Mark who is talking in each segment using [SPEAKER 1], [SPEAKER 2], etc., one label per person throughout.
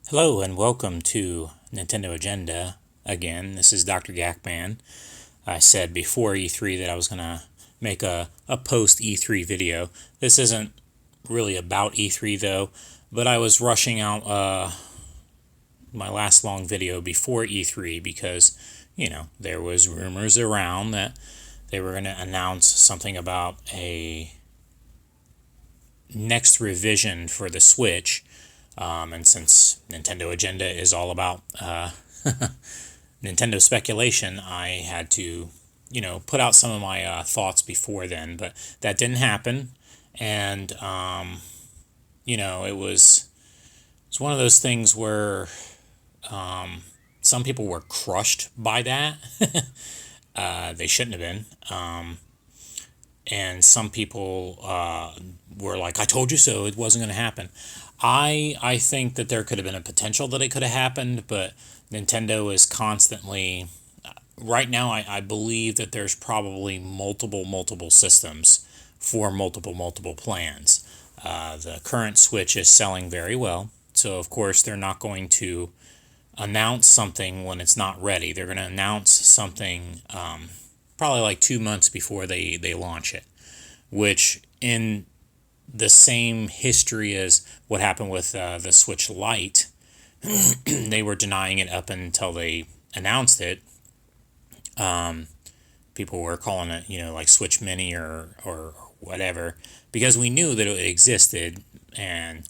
[SPEAKER 1] Hello and welcome to Nintendo Agenda. Again, this is DrGAKMAN. I said before E3 that I was going to make a post E3 video. This isn't really about E3 though, but I was rushing out my last long video before E3 because, there was rumors around that they were going to announce something about a next revision for the Switch. And since Nintendo Agenda is all about Nintendo speculation, I had to, put out some of my thoughts before then. But that didn't happen. And, it was one of those things where some people were crushed by that. They shouldn't have been. And some people were like, I told you so, it wasn't going to happen. I think that there could have been a potential that it could have happened, but Nintendo is constantly, right now I believe that there's probably multiple systems for multiple plans. The current Switch is selling very well, so of course they're not going to announce something when it's not ready. They're going to announce something probably like 2 months before they launch it, which in the same history as what happened with the Switch Lite, they were denying it up until they announced it. People were calling it, like Switch Mini or whatever, because we knew that it existed, and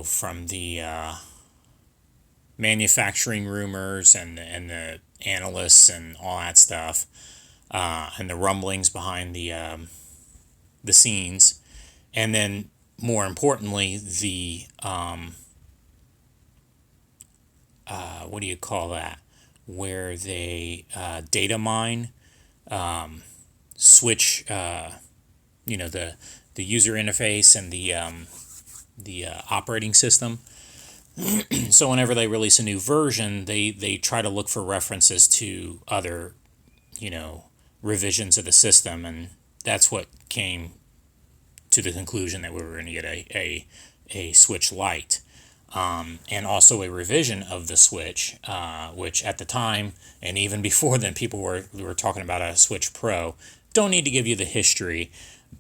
[SPEAKER 1] from the manufacturing rumors and the analysts and all that stuff, and the rumblings behind the scenes, and then more importantly the what do you call that? Where they data mine, switch, the user interface and the operating system. So whenever they release a new version, they try to look for references to other, revisions of the system, and that's what came to the conclusion that we were going to get a Switch Lite, and also a revision of the Switch, which at the time and even before then people were talking about a Switch Pro. Don't need to give you the history,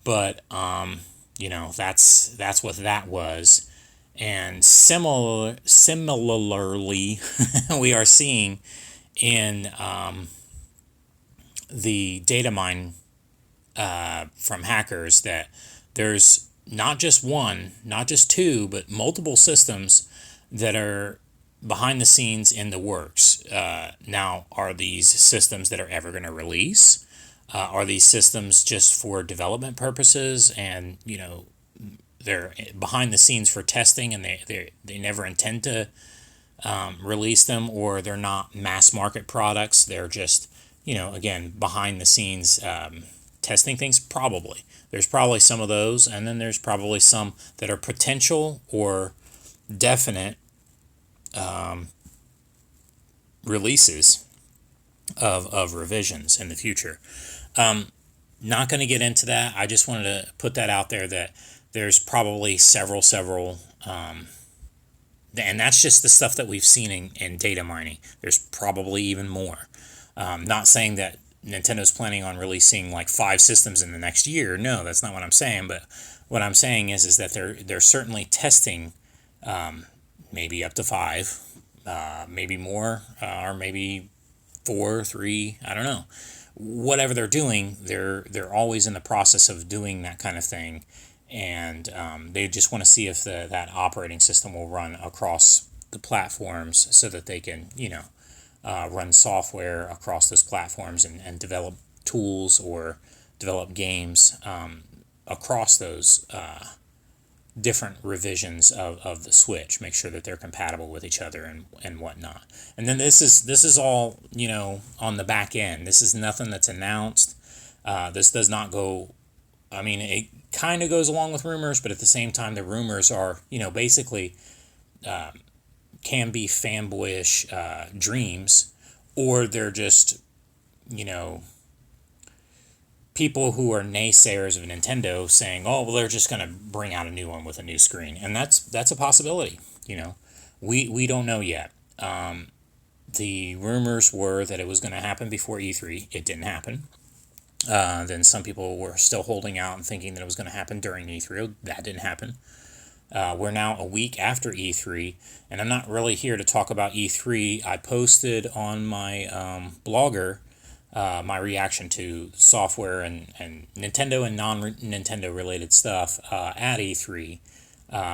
[SPEAKER 1] but that's what that was. And similarly, we are seeing in the data mine from hackers that there's not just one, not just two, but multiple systems that are behind the scenes in the works. Now, are these systems that are ever going to release? Are these systems just for development purposes, and they're behind the scenes for testing, and they never intend to release them, or they're not mass market products? They're just again behind the scenes testing things? Probably. There's probably some of those, and then there's probably some that are potential or definite releases of revisions in the future. Not going to get into that. I just wanted to put that out there that there's probably several, and that's just the stuff that we've seen in data mining. There's probably even more. Not saying that Nintendo's planning on releasing like 5 systems in the next year. No, that's not what I'm saying. But what I'm saying is that they're certainly testing, maybe up to 5, maybe more, or maybe 4, 3. I don't know. Whatever they're doing, they're always in the process of doing that kind of thing, and they just want to see if that operating system will run across the platforms so that they can run software across those platforms and develop tools or develop games across those different revisions of the Switch. Make sure that they're compatible with each other and whatnot. And then this is all on the back end. This is nothing that's announced. This does not go. I mean, it kind of goes along with rumors, but at the same time, the rumors are basically. Can be fanboyish dreams, or they're just people who are naysayers of Nintendo saying, oh well, they're just going to bring out a new one with a new screen, and that's a possibility. We don't know yet. The rumors were that it was going to happen before E3. It didn't happen. Then some people were still holding out and thinking that it was going to happen during E3. That didn't happen. We're now a week after E3, and I'm not really here to talk about E3. I posted on my blogger my reaction to software and Nintendo and non-Nintendo related stuff at E3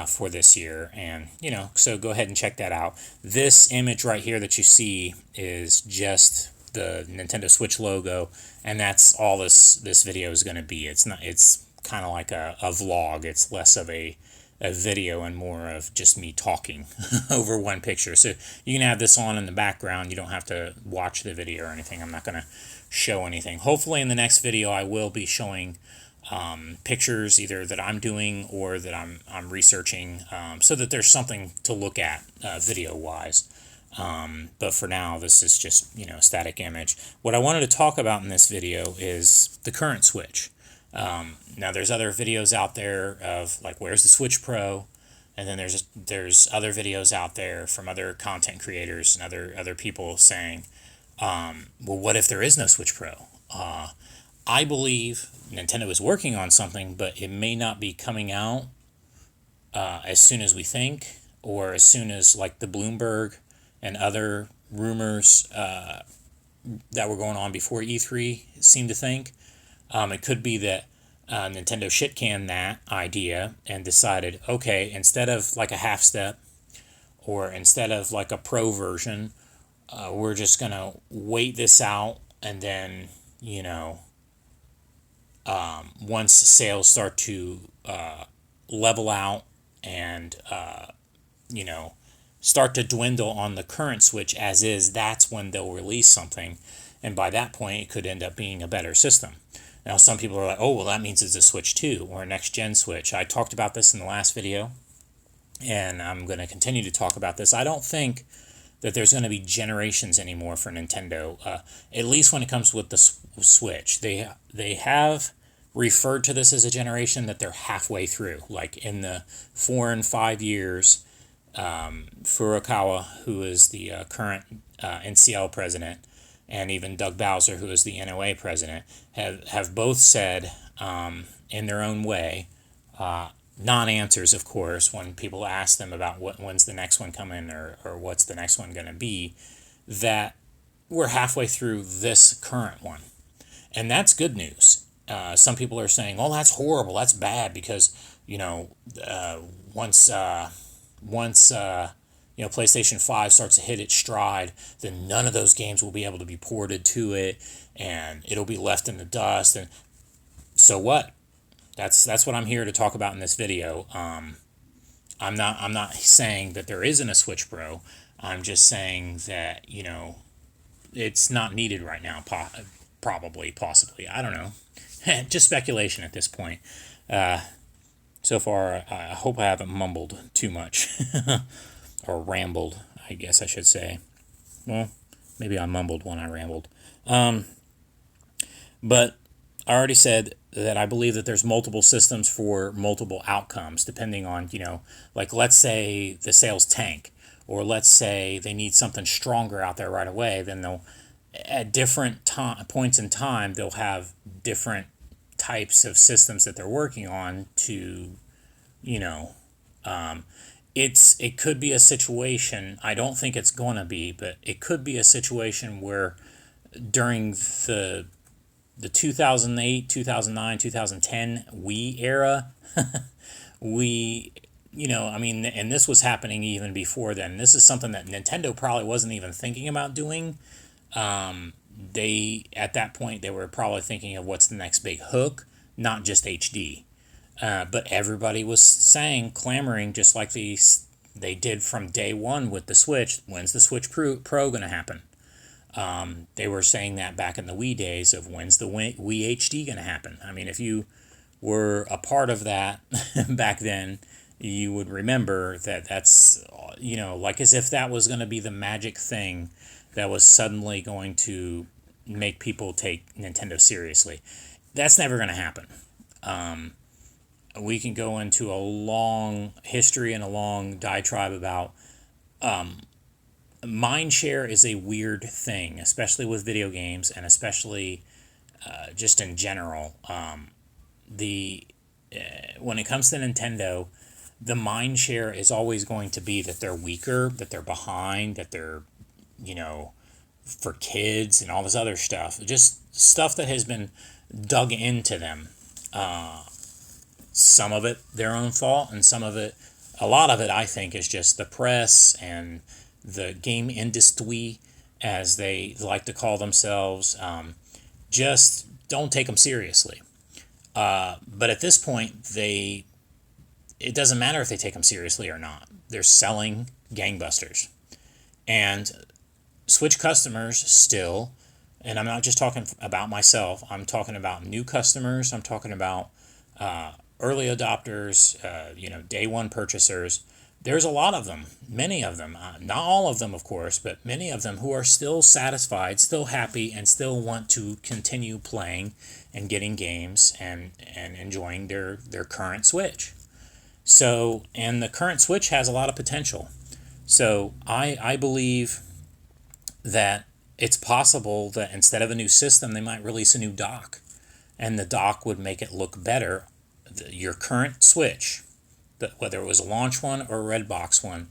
[SPEAKER 1] for this year. And, so go ahead and check that out. This image right here that you see is just the Nintendo Switch logo, and that's all this video is going to be. It's kind of like a vlog. It's less of a video and more of just me talking over one picture. So you can have this on in the background. You don't have to watch the video or anything. I'm not going to show anything. Hopefully in the next video I will be showing pictures either that I'm doing or that I'm researching, so that there's something to look at video wise. But for now, this is just, a static image. What I wanted to talk about in this video is the current Switch. Now there's other videos out there of like, where's the Switch Pro? And then there's other videos out there from other content creators and other people saying, well, what if there is no Switch Pro? I believe Nintendo is working on something, but it may not be coming out as soon as we think, or as soon as like the Bloomberg and other rumors that were going on before E3 seem to think. It could be that Nintendo shit-canned that idea and decided, okay, instead of like a half step or instead of like a pro version, we're just going to wait this out, and then, once sales start to level out and, start to dwindle on the current Switch as is, that's when they'll release something. And by that point, it could end up being a better system. Now, some people are like, oh, well, that means it's a Switch 2 or a next-gen Switch. I talked about this in the last video, and I'm going to continue to talk about this. I don't think that there's going to be generations anymore for Nintendo, at least when it comes with the Switch. They have referred to this as a generation that they're halfway through. Like in the 4 and 5 years, Furukawa, who is the current NCL president, and even Doug Bowser, who is the NOA president, have both said in their own way, non-answers, of course, when people ask them about when's the next one coming or what's the next one going to be, that we're halfway through this current one. And that's good news. Some people are saying, oh, that's horrible, that's bad, because, once PlayStation 5 starts to hit its stride, then none of those games will be able to be ported to it, and it'll be left in the dust. And so what? That's what I'm here to talk about in this video. I'm not saying that there isn't a Switch Pro. I'm just saying that, it's not needed right now. Possibly. I don't know. Just speculation at this point. So far, I hope I haven't mumbled too much. Or rambled, I guess I should say. Well, maybe I mumbled when I rambled. But I already said that I believe that there's multiple systems for multiple outcomes, depending on, like let's say the sales tank, or let's say they need something stronger out there right away, then they'll, at different points in time, they'll have different types of systems that they're working on to, it could be a situation, I don't think it's going to be, but it could be a situation where during the 2008, 2009, 2010 Wii era, and this was happening even before then. This is something that Nintendo probably wasn't even thinking about doing. At that point, they were probably thinking of what's the next big hook, not just HD. But everybody was clamoring, just like they did from day one with the Switch. When's the Switch Pro going to happen? They were saying that back in the Wii days of when's the Wii HD going to happen. I mean, if you were a part of that back then, you would remember that's, like as if that was going to be the magic thing that was suddenly going to make people take Nintendo seriously. That's never going to happen. We can go into a long history and a long diatribe about mind share is a weird thing, especially with video games, and especially just in general. The When it comes to Nintendo, the mind share is always going to be that they're weaker, that they're behind, that they're, you know, for kids and all this other stuff. Just stuff that has been dug into them. Some of it their own fault, and some of it, a lot of it, I think, is just the press and the game industry, as they like to call themselves. Just don't take them seriously. But at this point, it doesn't matter if they take them seriously or not. They're selling gangbusters. And Switch customers still, and I'm not just talking about myself, I'm talking about new customers, I'm talking about early adopters, day one purchasers. There's a lot of them, many of them, not all of them, of course, but many of them who are still satisfied, still happy, and still want to continue playing and getting games and enjoying their current Switch. So, and the current Switch has a lot of potential. So I believe that it's possible that instead of a new system, they might release a new dock, and the dock would make it look better. Your current Switch, whether it was a launch one or a red box one,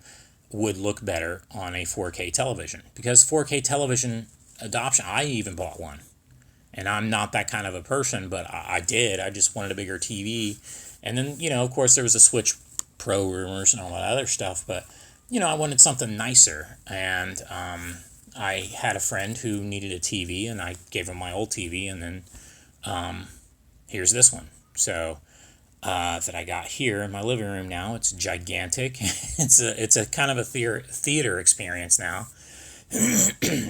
[SPEAKER 1] would look better on a 4K television, because 4K television adoption, I even bought one, and I'm not that kind of a person, but I did. I just wanted a bigger TV. And then, of course, there was a Switch Pro rumors and all that other stuff, but I wanted something nicer, and I had a friend who needed a TV, and I gave him my old TV, and then here's this one. So that I got here in my living room now. It's gigantic. It's a kind of a theater experience now.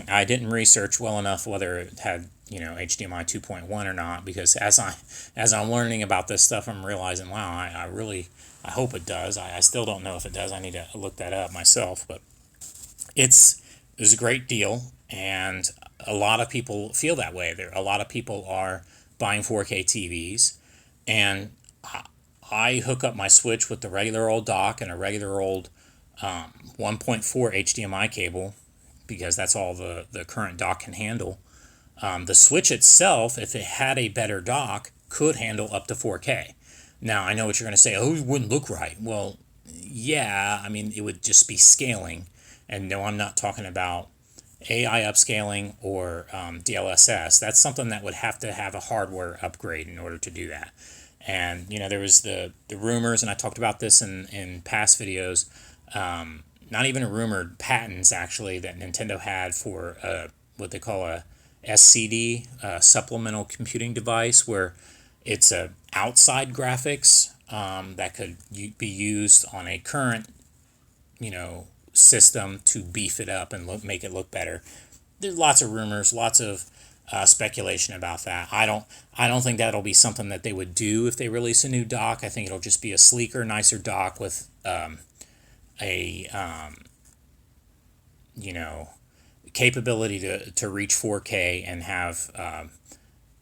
[SPEAKER 1] I didn't research well enough whether it had HDMI 2.1 or not, because as I'm learning about this stuff, I'm realizing, wow, I hope it does. I still don't know if it does. I need to look that up myself, but it was a great deal, and a lot of people feel that way. A lot of people are buying 4K TVs, and I hook up my Switch with the regular old dock and a regular old 1.4 HDMI cable, because that's all the current dock can handle. The Switch itself, if it had a better dock, could handle up to 4K. Now, I know what you're going to say, oh, it wouldn't look right. Well, yeah, I mean, it would just be scaling. And no, I'm not talking about AI upscaling or DLSS. That's something that would have to have a hardware upgrade in order to do that. And, there was the rumors, and I talked about this in past videos, not even a rumored, patents, actually, that Nintendo had for what they call a SCD, supplemental computing device, where it's a outside graphics that could be used on a current, system to beef it up and make it look better. There's lots of rumors, lots of speculation about that. I don't think that'll be something that they would do if they release a new dock. I think it'll just be a sleeker, nicer dock with capability to reach 4K and have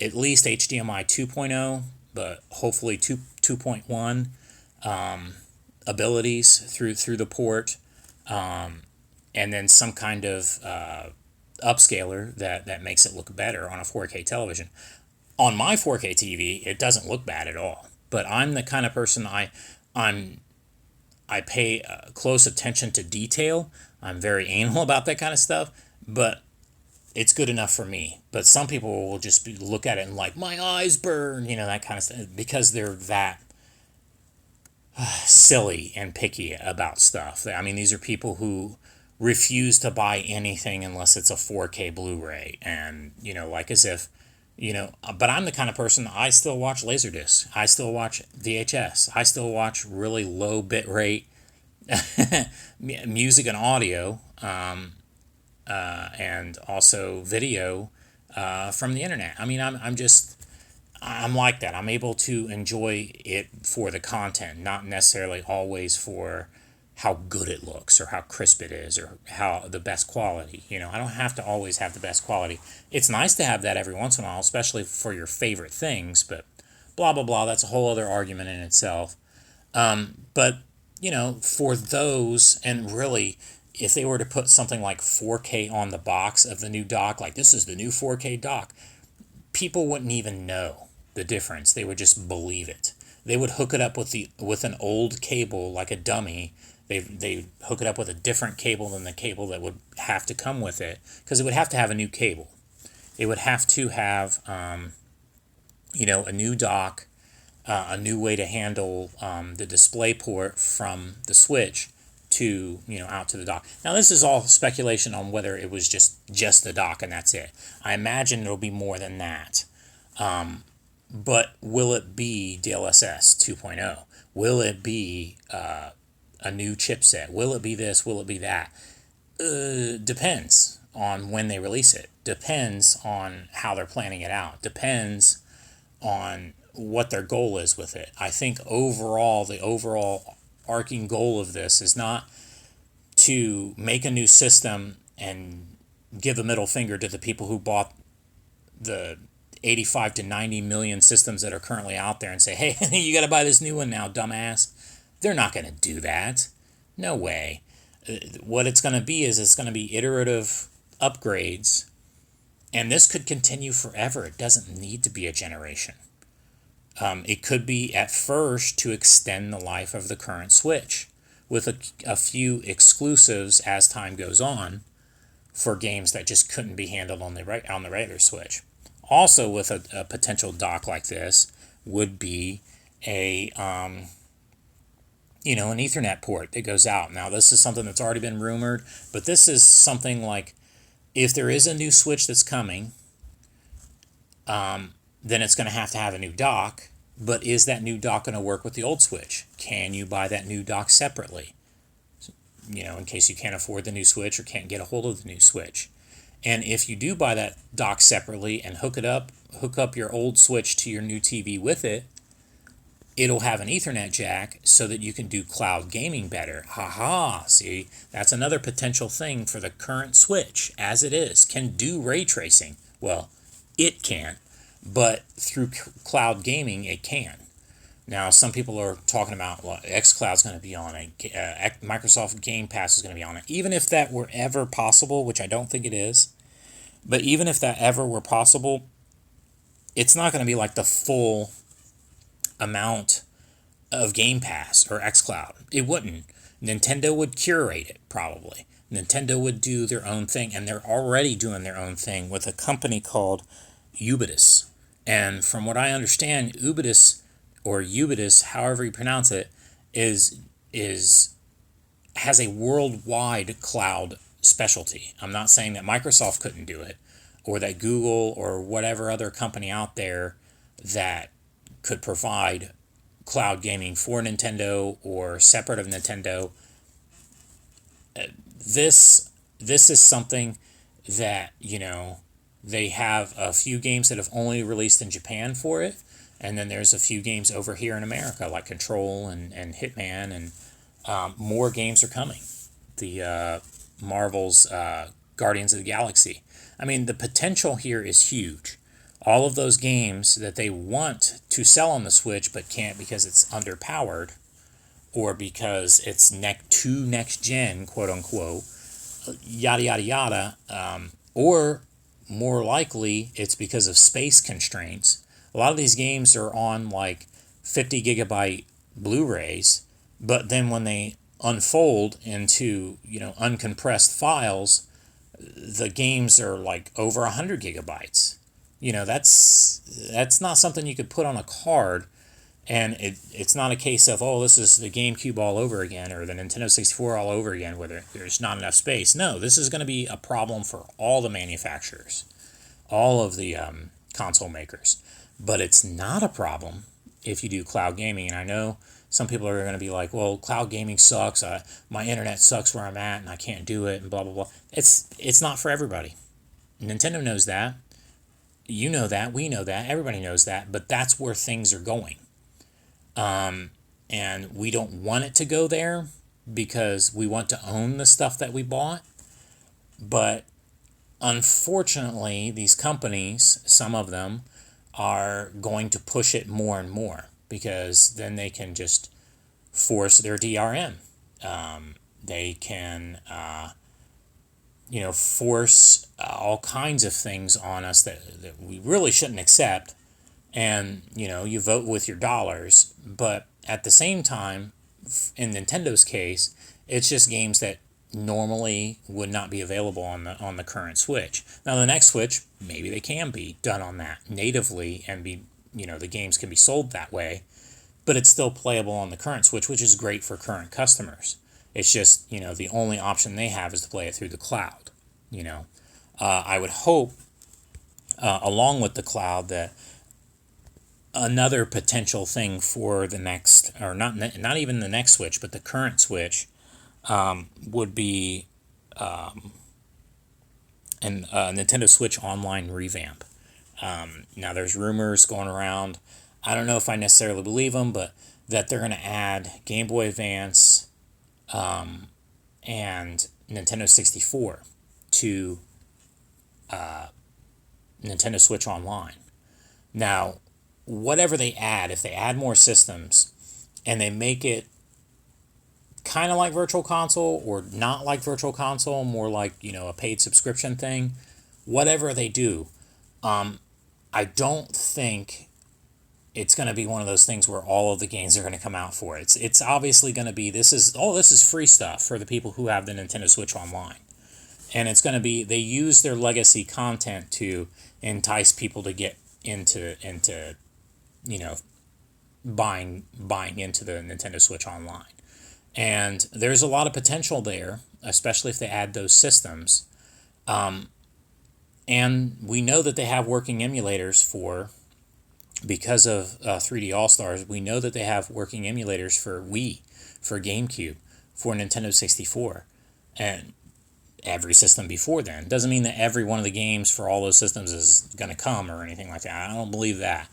[SPEAKER 1] at least HDMI 2.0, but hopefully 2.1 abilities through the port, and then some kind of upscaler that makes it look better on a 4K television. On my 4K TV, it doesn't look bad at all. But I'm the kind of person I pay close attention to detail. I'm very anal about that kind of stuff, but it's good enough for me. But some people will just look at it and like, my eyes burn, that kind of stuff, because they're that silly and picky about stuff. I mean, these are people who refuse to buy anything unless it's a 4K Blu-ray, and like as if but I'm the kind of person, I still watch Laserdisc, I still watch VHS, I still watch really low bit rate music and audio, and also video from the internet. I mean, I'm like that. I'm able to enjoy it for the content, not necessarily always for how good it looks or how crisp it is or how the best quality. I don't have to always have the best quality. It's nice to have that every once in a while, especially for your favorite things, but blah, blah, blah. That's a whole other argument in itself. But, for those, and really, if they were to put something like 4K on the box of the new dock, like this is the new 4K dock, people wouldn't even know the difference. They would just believe it. They would hook it up with an old cable, like a dummy. They hook it up with a different cable than the cable that would have to come with it, because it would have to have a new cable. It would have to have a new dock, a new way to handle the display port from the switch to out to the dock. Now this is all speculation on whether it was just the dock and that's it. I imagine it'll be more than that. But will it be DLSS 2.0? Will it be a new chipset? Will it be this? Will it be that? Depends on when they release it. Depends on how they're planning it out. Depends on what their goal is with it. I think the overall arcing goal of this is not to make a new system and give the middle finger to the people who bought the 85 to 90 million systems that are currently out there and say, hey, you got to buy this new one now, dumbass. They're not going to do that. No way. What it's going to be is it's going to be iterative upgrades, and this could continue forever. It doesn't need to be a generation. It could be at first to extend the life of the current Switch with a few exclusives as time goes on for games that just couldn't be handled on the regular Switch. Also, with a potential dock like this would be an Ethernet port that goes out. Now, this is something that's already been rumored, but this is something like, if there is a new Switch that's coming, then it's going to have a new dock. But is that new dock going to work with the old Switch? Can you buy that new dock separately? In case you can't afford the new Switch or can't get a hold of the new Switch. And if you do buy that dock separately and hook up your old Switch to your new TV with it, it'll have an Ethernet jack so that you can do cloud gaming better. Haha, see, that's another potential thing for the current Switch, as it is. Can do ray tracing. Well, it can, but through cloud gaming, it can. Now, some people are talking about, well, xCloud's going to be on it, Microsoft Game Pass is going to be on it. Even if that were ever possible, which I don't think it is, but even if that ever were possible, it's not going to be like the full amount of Game Pass or xCloud. It wouldn't. Nintendo would curate it, probably. Nintendo would do their own thing, and they're already doing their own thing with a company called Ubitus. And from what I understand, Ubitus, or Ubitus, however you pronounce it, has a worldwide cloud specialty. I'm not saying that Microsoft couldn't do it, or that Google or whatever other company out there that could provide cloud gaming for Nintendo or separate of Nintendo. This is something that, they have a few games that have only released in Japan for it. And then there's a few games over here in America, like Control and Hitman, and more games are coming. The Marvel's Guardians of the Galaxy. I mean, the potential here is huge. All of those games that they want to sell on the Switch but can't because it's underpowered, or because it's next gen, quote unquote, yada yada yada, or more likely it's because of space constraints. A lot of these games are on like 50 gigabyte Blu-rays, but then when they unfold into, uncompressed files, the games are like over 100 gigabytes. That's not something you could put on a card, and it's not a case of, oh, this is the GameCube all over again, or the Nintendo 64 all over again, where there's not enough space. No, this is going to be a problem for all the manufacturers, all of the console makers. But it's not a problem if you do cloud gaming. And I know some people are going to be like, well, cloud gaming sucks. My internet sucks where I'm at, and I can't do it, and blah, blah, blah. It's not for everybody. Nintendo knows that. You know that. We know that. Everybody knows that. But that's where things are going. And we don't want it to go there because we want to own the stuff that we bought. But unfortunately, these companies, some of them, are going to push it more and more, because then they can just force their DRM. They can, force all kinds of things on us that we really shouldn't accept. And, you vote with your dollars. But at the same time, in Nintendo's case, it's just games that normally would not be available on the current Switch. Now the next Switch, maybe they can be done on that natively and be, the games can be sold that way, but it's still playable on the current Switch, which is great for current customers. It's just, the only option they have is to play it through the cloud. I would hope, along with the cloud, that another potential thing for the next, or not even the next Switch, but the current Switch, would be a Nintendo Switch Online revamp. Now there's rumors going around. I don't know if I necessarily believe them, but that they're going to add Game Boy Advance and Nintendo 64 to Nintendo Switch Online. Now, whatever they add, if they add more systems and they make it kind of like Virtual Console or not like Virtual Console, more like, a paid subscription thing, whatever they do, I don't think it's going to be one of those things where all of the games are going to come out for it. It's obviously going to be, this is free stuff for the people who have the Nintendo Switch Online. And it's going to be, they use their legacy content to entice people to get into buying into the Nintendo Switch Online. And there's a lot of potential there, especially if they add those systems. And we know that they have working emulators because of 3D All-Stars, we know that they have working emulators for Wii, for GameCube, for Nintendo 64, and every system before then. Doesn't mean that every one of the games for all those systems is going to come or anything like that. I don't believe that.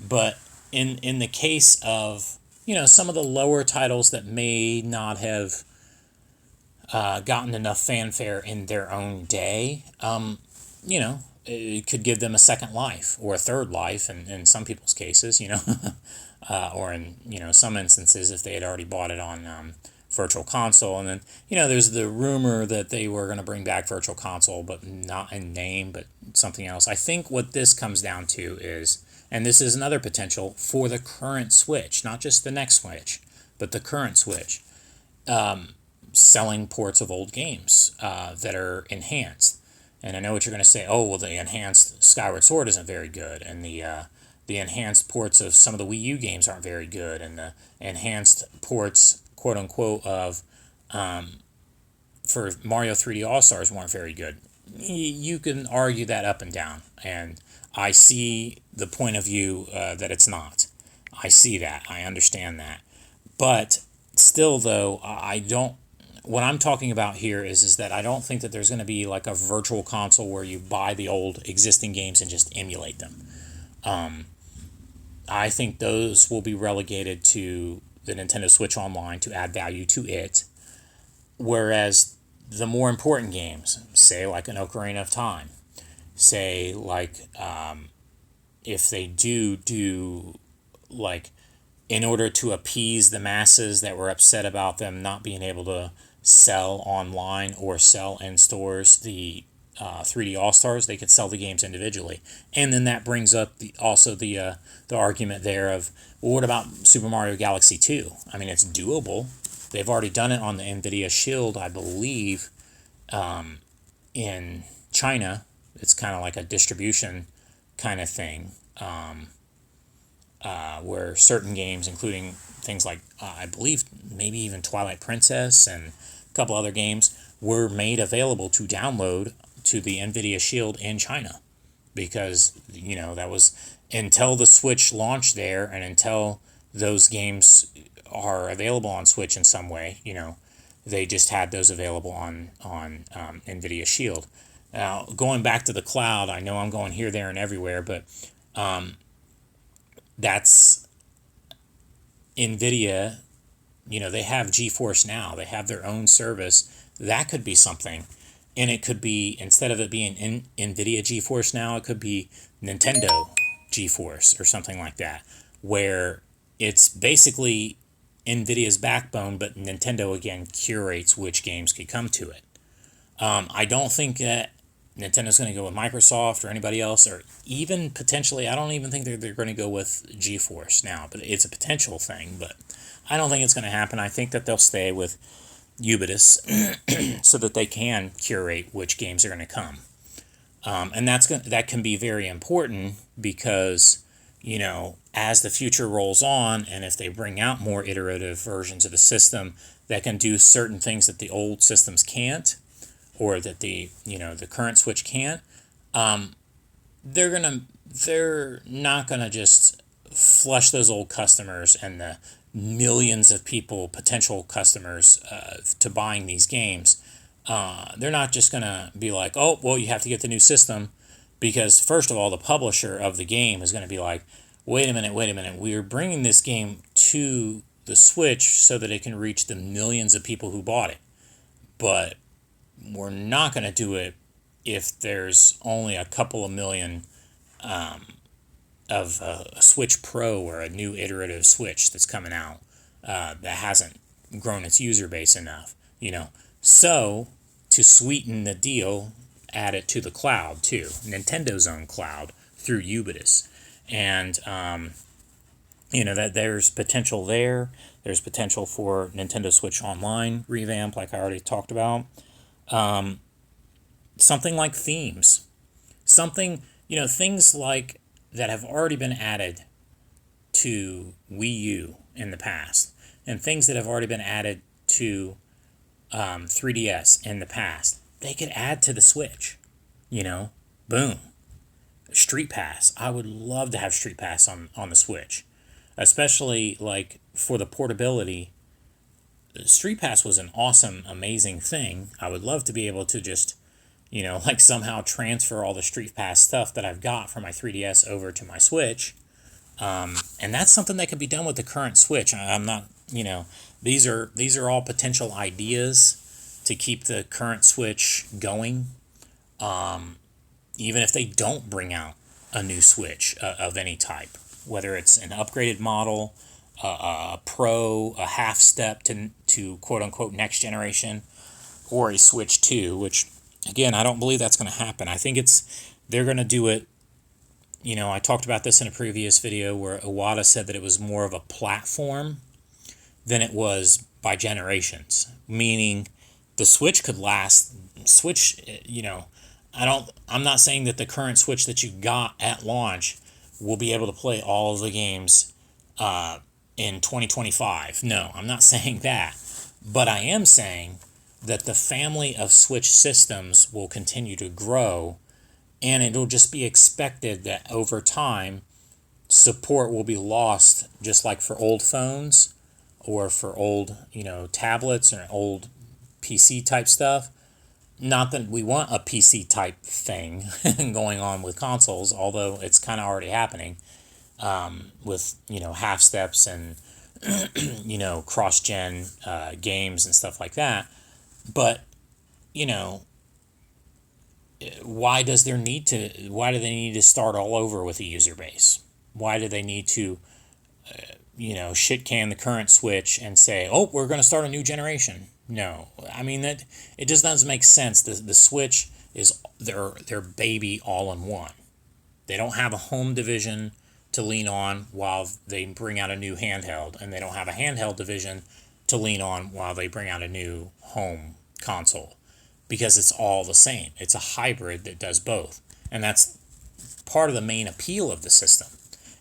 [SPEAKER 1] But in the case of, some of the lower titles that may not have gotten enough fanfare in their own day, it could give them a second life or a third life in some people's cases, or in, some instances if they had already bought it on Virtual Console. And then, there's the rumor that they were going to bring back Virtual Console, but not in name, but something else. I think what this comes down to is, and this is another potential for the current Switch, not just the next Switch, but the current Switch, selling ports of old games that are enhanced. And I know what you're going to say. Oh, well, the enhanced Skyward Sword isn't very good, and the enhanced ports of some of the Wii U games aren't very good, and the enhanced ports, quote unquote, of for Mario 3D All Stars weren't very good. You can argue that up and down, and I see the point of view that it's not. I see that. I understand that, but still, though, I don't. What I'm talking about here is that I don't think that there's going to be like a Virtual Console where you buy the old existing games and just emulate them. I think those will be relegated to the Nintendo Switch Online to add value to it. Whereas the more important games, say like an Ocarina of Time, say like if they do like, in order to appease the masses that were upset about them not being able to sell online or sell in stores the 3D All-Stars, they could sell the games individually. And then that brings up the argument there of, well, what about Super Mario Galaxy 2? I mean, it's doable. They've already done it on the NVIDIA Shield, I believe, in China. It's kind of like a distribution kind of thing, where certain games, including things like, I believe, maybe even Twilight Princess and a couple other games, were made available to download to the NVIDIA Shield in China. Because, that was until the Switch launched there and until those games are available on Switch in some way, they just had those available on NVIDIA Shield. Now, going back to the cloud, I know I'm going here, there, and everywhere, but that's NVIDIA. They have GeForce Now. They have their own service. That could be something. And it could be, instead of it being NVIDIA GeForce Now, it could be Nintendo GeForce or something like that, where it's basically NVIDIA's backbone, but Nintendo again curates which games could come to it. I don't think that Nintendo's going to go with Microsoft or anybody else, or even potentially, I don't even think they're going to go with GeForce now, but it's a potential thing, but I don't think it's going to happen. I think that they'll stay with Ubisoft so that they can curate which games are going to come. And that can be very important because, you know, as the future rolls on, and if they bring out more iterative versions of a system that can do certain things that the old systems can't, or that the current Switch can't, they're not gonna just flush those old customers and the millions of people, potential customers, to buying these games. They're not just gonna be like, oh, well, you have to get the new system, because first of all, the publisher of the game is gonna be like, wait a minute, we're bringing this game to the Switch so that it can reach the millions of people who bought it, but we're not going to do it if there's only a couple of million of a Switch Pro or a new iterative Switch that's coming out that hasn't grown its user base enough, you know. So to sweeten the deal, add it to the cloud too, Nintendo's own cloud through Ubisoft. And that there's potential there. There's potential for Nintendo Switch Online revamp, like I already talked about. Something like themes, things like that have already been added to Wii U in the past, and things that have already been added to 3DS in the past. They could add to the Switch. Boom. Street Pass. I would love to have Street Pass on the Switch, especially like for the portability. Street Pass was an awesome, amazing thing. I would love to be able to just, somehow transfer all the Street Pass stuff that I've got from my 3DS over to my Switch. And that's something that could be done with the current Switch. I'm not, these are all potential ideas to keep the current Switch going. Even if they don't bring out a new Switch of any type, whether it's an upgraded model, a Pro, a half step to quote-unquote next generation, or a Switch 2, which, again, I don't believe that's going to happen. I think they're going to do it, I talked about this in a previous video where Iwata said that it was more of a platform than it was by generations, meaning the Switch could last, I'm not saying that the current Switch that you got at launch will be able to play all of the games in 2025. No, I'm not saying that. But I am saying that the family of Switch systems will continue to grow, and it'll just be expected that over time, support will be lost, just like for old phones or for old, tablets or old PC type stuff. Not that we want a PC type thing going on with consoles, although it's kind of already happening with, half steps and, cross-gen games and stuff like that. But, why do they need to start all over with a user base? Why do they need to, shit can the current Switch and say, oh, we're going to start a new generation? No, I mean that it just doesn't make sense. The Switch is their baby all in one. They don't have a home division to lean on while they bring out a new handheld, and they don't have a handheld division to lean on while they bring out a new home console, because it's all the same. It's a hybrid that does both, and that's part of the main appeal of the system.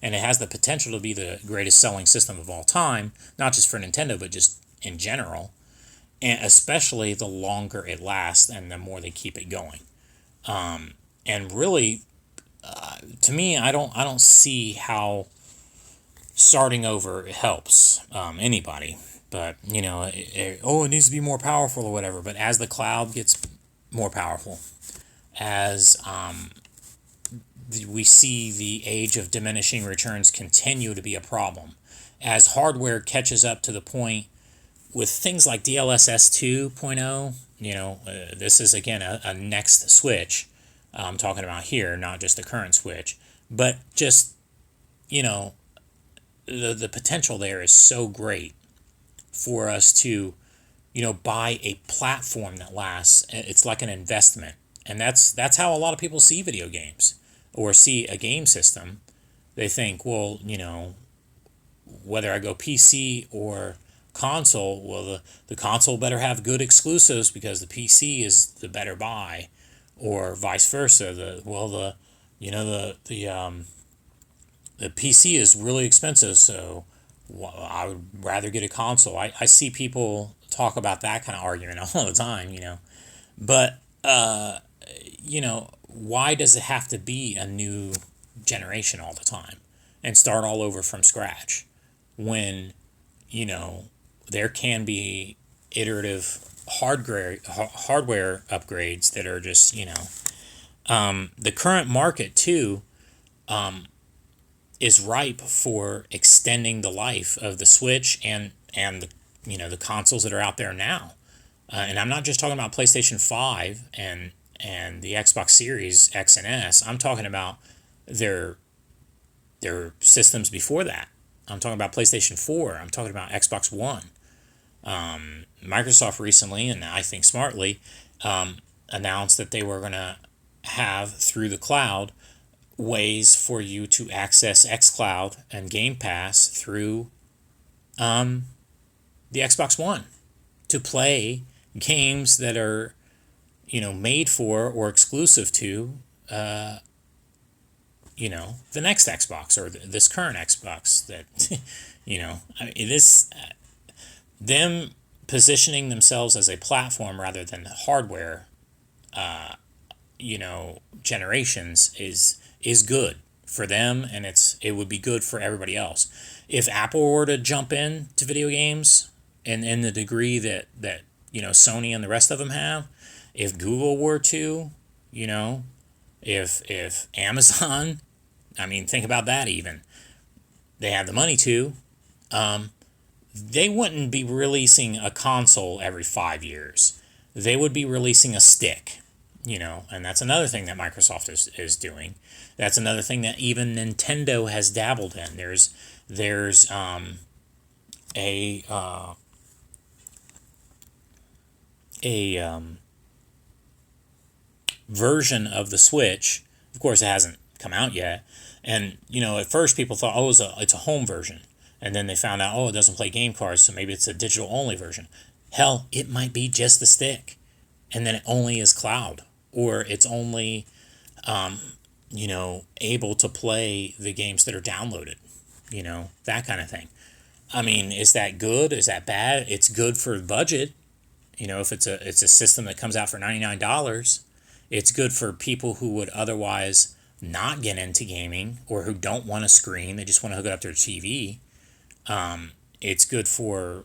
[SPEAKER 1] And it has the potential to be the greatest selling system of all time, not just for Nintendo, but just in general. And especially the longer it lasts and the more they keep it going. And really, to me, I don't see how starting over helps anybody. But, it needs to be more powerful or whatever. But as the cloud gets more powerful, as we see the age of diminishing returns continue to be a problem, as hardware catches up to the point with things like DLSS 2.0, this is, again, a next Switch I'm talking about here, not just the current Switch. But just, the potential there is so great for us to, buy a platform that lasts. It's like an investment. And that's how a lot of people see video games or see a game system. They think, well, whether I go PC or console, well, the console better have good exclusives because the PC is the better buy, or vice versa. The PC is really expensive, so I would rather get a console. I see people talk about that kind of argument all the time, But, why does it have to be a new generation all the time and start all over from scratch when, there can be iterative hardware upgrades that are just, the current market too, is ripe for extending the life of the Switch and the consoles that are out there now. And I'm not just talking about PlayStation 5 and the Xbox Series X and S. I'm talking about their systems before that. I'm talking about PlayStation 4. I'm talking about Xbox One. Microsoft recently, and I think smartly, announced that they were going to have, through the cloud, ways for you to access xCloud and Game Pass through the Xbox One to play games that are, made for or exclusive to, the next Xbox or this current Xbox that, them positioning themselves as a platform rather than hardware, generations is good for them, and it would be good for everybody else. If Apple were to jump in to video games in the degree that Sony and the rest of them have, if Google were to, if Amazon, I mean, think about that even. They have the money to. They wouldn't be releasing a console every 5 years. They would be releasing a stick, and that's another thing that Microsoft is doing. That's another thing that even Nintendo has dabbled in. There's a version of the Switch. Of course, it hasn't come out yet. And, at first people thought, oh, it's a home version. And then they found out, oh, it doesn't play game cards, so maybe it's a digital-only version. Hell, it might be just the stick. And then it only is cloud. Or it's only, able to play the games that are downloaded. That kind of thing. I mean, is that good? Is that bad? It's good for budget. If it's a system that comes out for $99, it's good for people who would otherwise not get into gaming or who don't want a screen. They just want to hook it up to their TV. It's good for,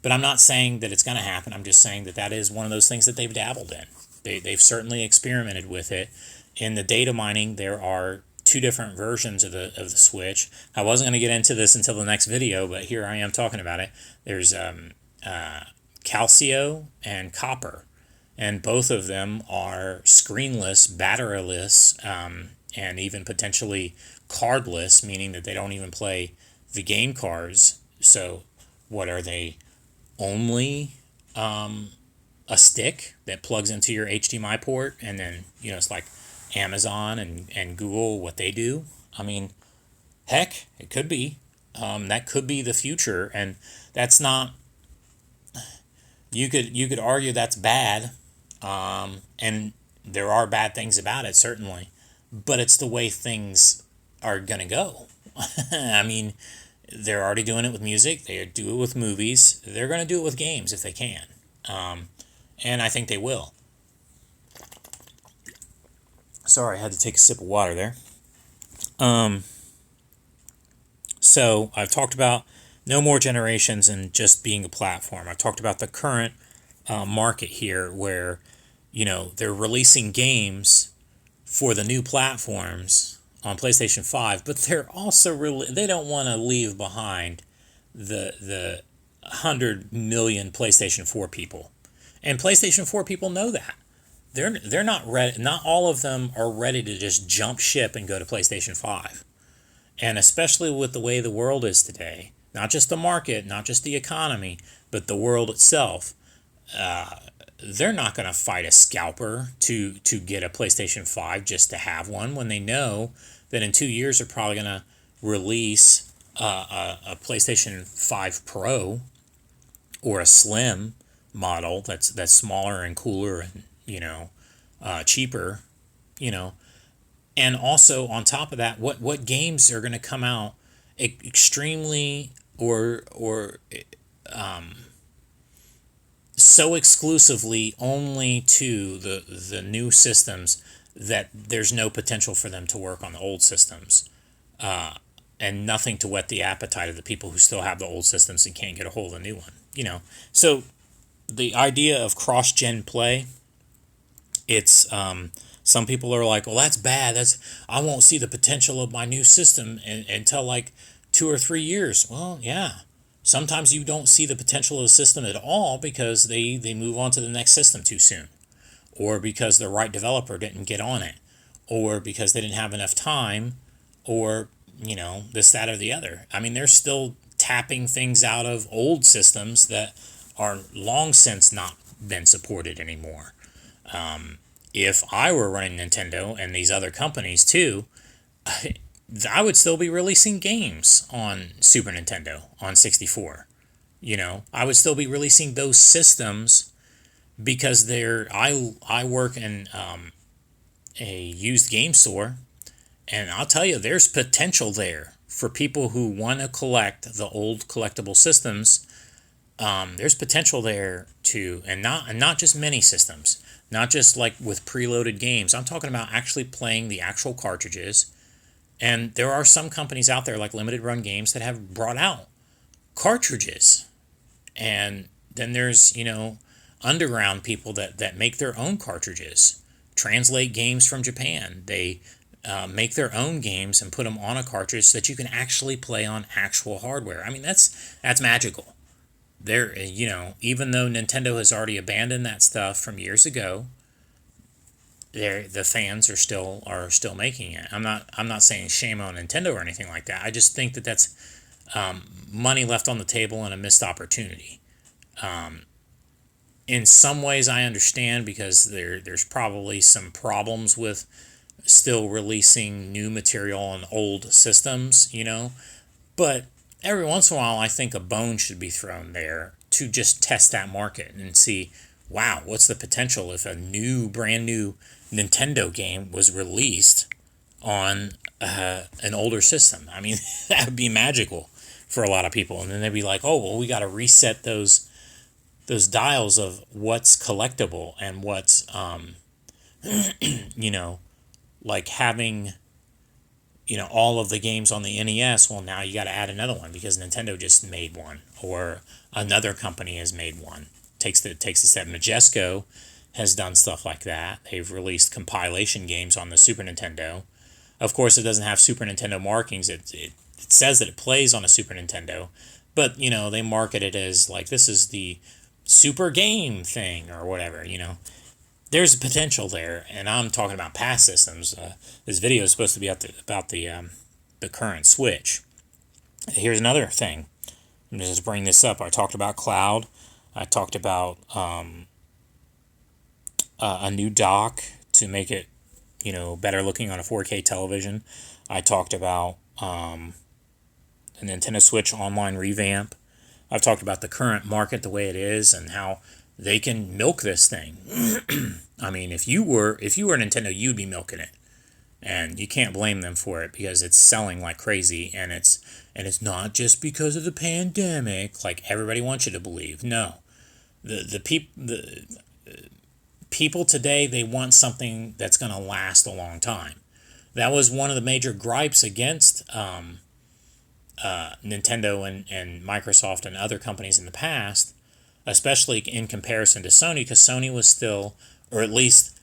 [SPEAKER 1] but I'm not saying that it's going to happen. I'm just saying that is one of those things that they've dabbled in. They've certainly experimented with it. In the data mining, there are two different versions of the Switch. I wasn't going to get into this until the next video, but here I am talking about it. There's Calcio and Copper, and both of them are screenless, batteryless, and even potentially cardless, meaning that they don't even play the game cards. So what are they? Only a stick that plugs into your HDMI port, and then it's like Amazon and Google, what they do. I mean, heck, it could be. That could be the future, and that's not. You could argue that's bad, and there are bad things about it, certainly, but it's the way things are gonna go. I mean, they're already doing it with music. They do it with movies. They're gonna do it with games if they can, and I think they will. Sorry, I had to take a sip of water there. So I've talked about no more generations and just being a platform. I've talked about the current market here where, they're releasing games for the new platforms on PlayStation 5, but they're also they don't want to leave behind the 100 million PlayStation 4 people. And PlayStation 4 people know that. They're not ready. Not all of them are ready to just jump ship and go to PlayStation 5. And especially with the way the world is today, not just the market, not just the economy, but the world itself, they're not going to fight a scalper to get a PlayStation 5 just to have one when they know that in 2 years they're probably going to release a PlayStation 5 Pro or a Slim model that's smaller and cooler and cheaper, you know. And also on top of that, what games are going to come out extremely or so exclusively only to the new systems that there's no potential for them to work on the old systems, and nothing to whet the appetite of the people who still have the old systems and can't get a hold of a new one. So the idea of cross-gen play, it's some people are like, well, that's bad. I won't see the potential of my new system until like 2 or 3 years. Well, yeah. Sometimes you don't see the potential of a system at all because they move on to the next system too soon, or because the right developer didn't get on it, or because they didn't have enough time, or this, that, or the other. I mean, they're still tapping things out of old systems that are long since not been supported anymore. If I were running Nintendo and these other companies too, I would still be releasing games on Super Nintendo, on 64. I would still be releasing those systems because I work in a used game store, and I'll tell you, there's potential there for people who want to collect the old collectible systems. There's potential there too, and not just mini systems, not just like with preloaded games. I'm talking about actually playing the actual cartridges. And there are some companies out there like Limited Run Games that have brought out cartridges. And then there's, underground people that make their own cartridges, translate games from Japan. They make their own games and put them on a cartridge so that you can actually play on actual hardware. I mean, that's magical. There, even though Nintendo has already abandoned that stuff from years ago, the fans are still making it. I'm not saying shame on Nintendo or anything like that. I just think that's money left on the table and a missed opportunity. In some ways, I understand because there's probably some problems with still releasing new material on old systems, But every once in a while, I think a bone should be thrown there to just test that market and see, wow, what's the potential if a brand new Nintendo game was released on an older system. I mean, that would be magical for a lot of people. And then they'd be like, oh, well, we got to reset those dials of what's collectible and what's, like having, all of the games on the NES. Well, now you got to add another one because Nintendo just made one, or another company has made one. Takes a step. Majesco has done stuff like that. They've released compilation games on the Super Nintendo. Of course, it doesn't have Super Nintendo markings. It says that it plays on a Super Nintendo, but they market it as like this is the super game thing or whatever. There's potential there, and I'm talking about past systems. This video is supposed to be about the current Switch. Here's another thing. I'm just bring this up. I talked about cloud. I talked about a new dock to make it, better looking on a 4K television. I talked about the Nintendo Switch online revamp. I've talked about the current market the way it is and how they can milk this thing. I mean, if you were Nintendo, you'd be milking it, and you can't blame them for it because it's selling like crazy, and it's not just because of the pandemic, like everybody wants you to believe. No, the people today, they want something that's going to last a long time. That was one of the major gripes against Nintendo and Microsoft and other companies in the past, especially in comparison to Sony, because Sony was still, or at least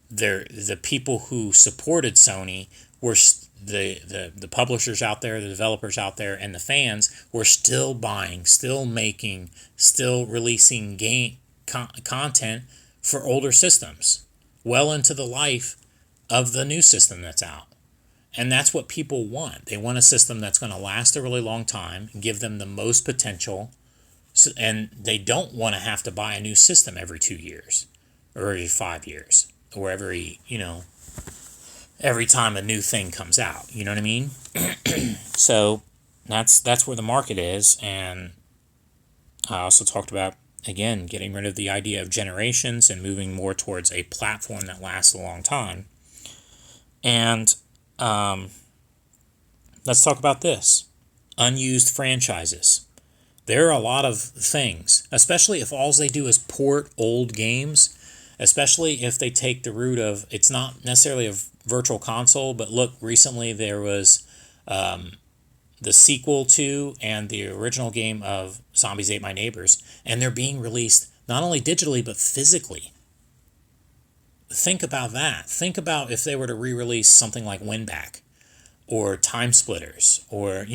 [SPEAKER 1] the people who supported Sony were the publishers out there, the developers out there, and the fans were still buying, still making, still releasing game content for older systems, well into the life of the new system that's out. And that's what people want. They want a system that's going to last a really long time, give them the most potential, and they don't want to have to buy a new system every 2 years or every 5 years or every time a new thing comes out. You know what I mean? So that's where the market is. And I also talked about, again, getting rid of the idea of generations and moving more towards a platform that lasts a long time. And let's talk about this. Unused franchises. There are a lot of things, especially if all they do is port old games, especially if they take the route of, it's not necessarily a virtual console, but look, recently there was the sequel to and the original game of Zombies Ate My Neighbors, and they're being released not only digitally, but physically. Think about that. Think about if they were to re-release something like Winback or Time Splitters or,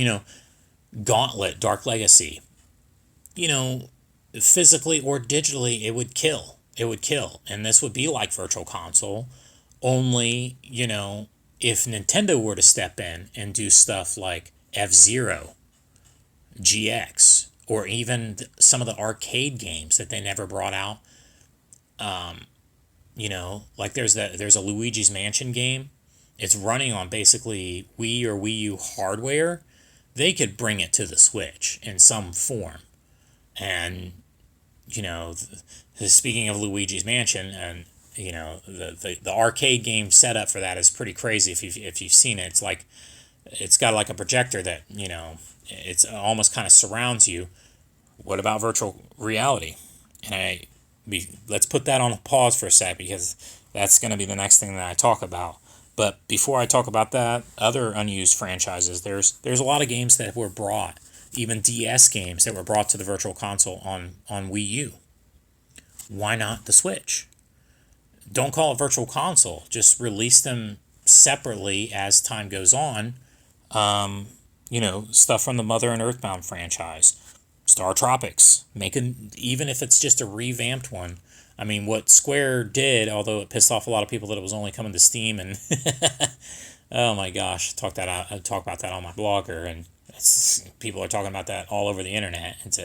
[SPEAKER 1] Gauntlet, Dark Legacy. Physically or digitally, it would kill. It would kill. And this would be like Virtual Console, only, if Nintendo were to step in and do stuff like F-Zero, GX, or even some of the arcade games that they never brought out. Like there's a Luigi's Mansion game. It's running on basically Wii or Wii U hardware. They could bring it to the Switch in some form. And, speaking of Luigi's Mansion, and, the arcade game setup for that is pretty crazy if you've seen it. It's got like a projector that, it's almost kind of surrounds you. What about virtual reality? And let's put that on a pause for a sec, because that's going to be the next thing that I talk about. But before I talk about that, other unused franchises, there's a lot of games that were brought, even DS games that were brought to the Virtual Console on Wii U. Why not the Switch? Don't call it Virtual Console. Just release them separately as time goes on. Stuff from the Mother and Earthbound franchise. Star Tropics. Even if it's just a revamped one. I mean, what Square did, although it pissed off a lot of people that it was only coming to Steam, and oh my gosh, I talk about that on my blogger, and people are talking about that all over the internet. It's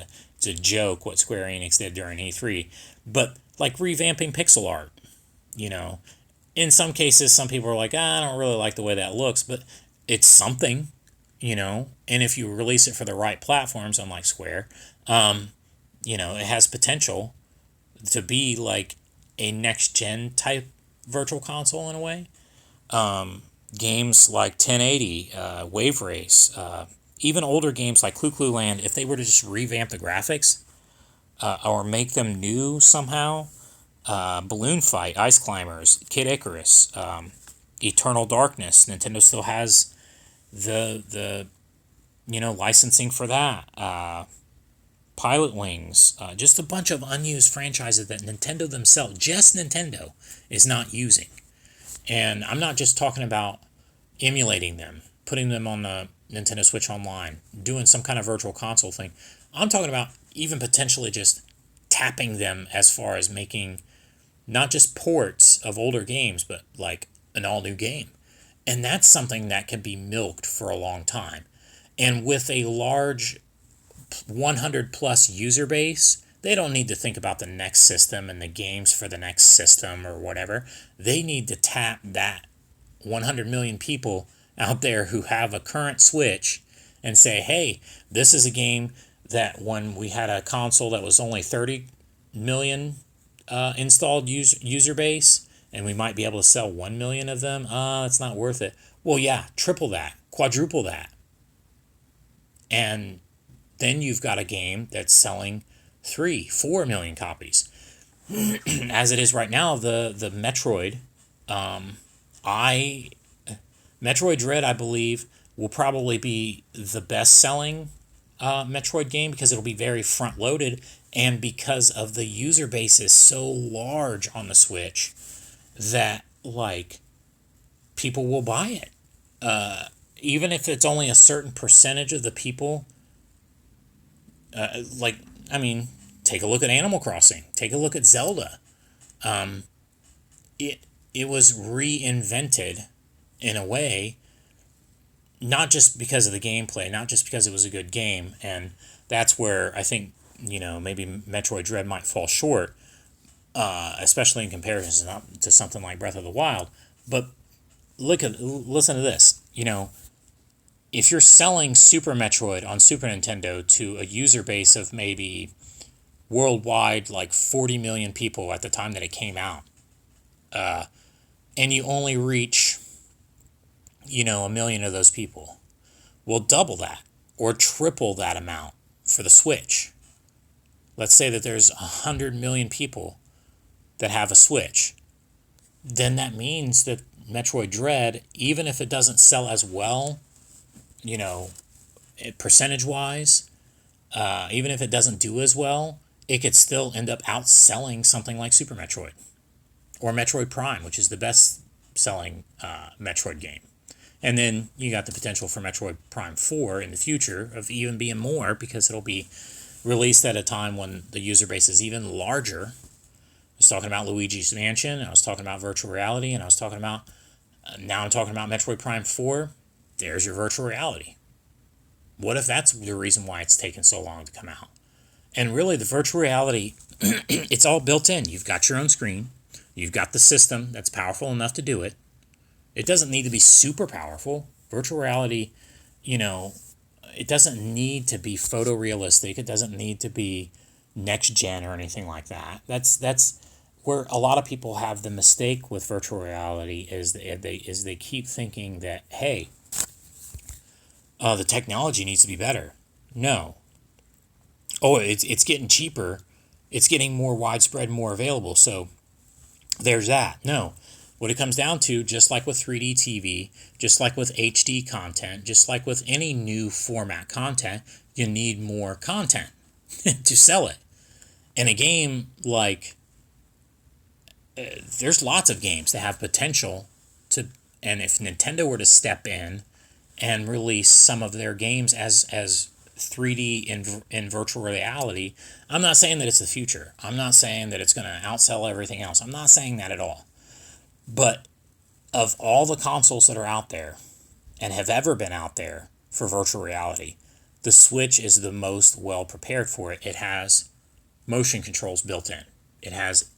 [SPEAKER 1] a joke what Square Enix did during E3. But like revamping pixel art, in some cases, some people are like, I don't really like the way that looks, but it's something, and if you release it for the right platforms, unlike Square, it has potential to be like a next-gen type Virtual Console in a way. Games like 1080, Wave Race, even older games like Clu Clu Land, if they were to just revamp the graphics or make them new somehow, Balloon Fight, Ice Climbers, Kid Icarus, Eternal Darkness, Nintendo still has the licensing for that. Pilot Wings, just a bunch of unused franchises that Nintendo themselves, just Nintendo, is not using. And I'm not just talking about emulating them, putting them on the Nintendo Switch Online, doing some kind of virtual console thing. I'm talking about even potentially just tapping them as far as making not just ports of older games, but like an all-new game. And that's something that can be milked for a long time. And with a large 100 plus user base, they don't need to think about the next system and the games for the next system or whatever. They need to tap that 100 million people out there who have a current Switch and say, hey, this is a game that when we had a console that was only 30 million installed user base, and we might be able to sell 1 million of them, it's not worth it. Well, yeah, triple that, quadruple that. And then you've got a game that's selling 3-4 million copies. As it is right now, the Metroid, Metroid Dread, I believe, will probably be the best-selling Metroid game because it'll be very front-loaded, and because of the user base is so large on the Switch that, like, people will buy it. Even if it's only a certain percentage of the people. Take a look at Animal Crossing. Take a look at Zelda. It was reinvented in a way not just because of the gameplay, not just because it was a good game, and that's where I think, maybe Metroid Dread might fall short, especially in comparison to something like Breath of the Wild. But listen to this. If you're selling Super Metroid on Super Nintendo to a user base of maybe worldwide like 40 million people at the time that it came out, and you only reach, a million of those people, well, double that or triple that amount for the Switch. Let's say that there's 100 million people that have a Switch. Then that means that Metroid Dread, even if it doesn't sell as well, percentage-wise, even if it doesn't do as well, it could still end up outselling something like Super Metroid or Metroid Prime, which is the best-selling Metroid game. And then you got the potential for Metroid Prime 4 in the future of even being more, because it'll be released at a time when the user base is even larger. I was talking about Luigi's Mansion, I was talking about virtual reality, and I was talking about, now I'm talking about Metroid Prime 4. There's your virtual reality. What if that's the reason why it's taken so long to come out? And really, the virtual reality, it's all built in. You've got your own screen. You've got the system that's powerful enough to do it. It doesn't need to be super powerful. Virtual reality, it doesn't need to be photorealistic. It doesn't need to be next gen or anything like that. That's where a lot of people have the mistake with virtual reality, is they keep thinking that, hey, the technology needs to be better. No. Oh, it's getting cheaper. It's getting more widespread, more available. So there's that. No. What it comes down to, just like with 3D TV, just like with HD content, just like with any new format content, you need more content to sell it. And a game like, there's lots of games that have potential to, and if Nintendo were to step in and release some of their games as 3D in virtual reality, I'm not saying that it's the future. I'm not saying that it's going to outsell everything else. I'm not saying that at all. But of all the consoles that are out there and have ever been out there for virtual reality, the Switch is the most well prepared for it. It has motion controls built in. It has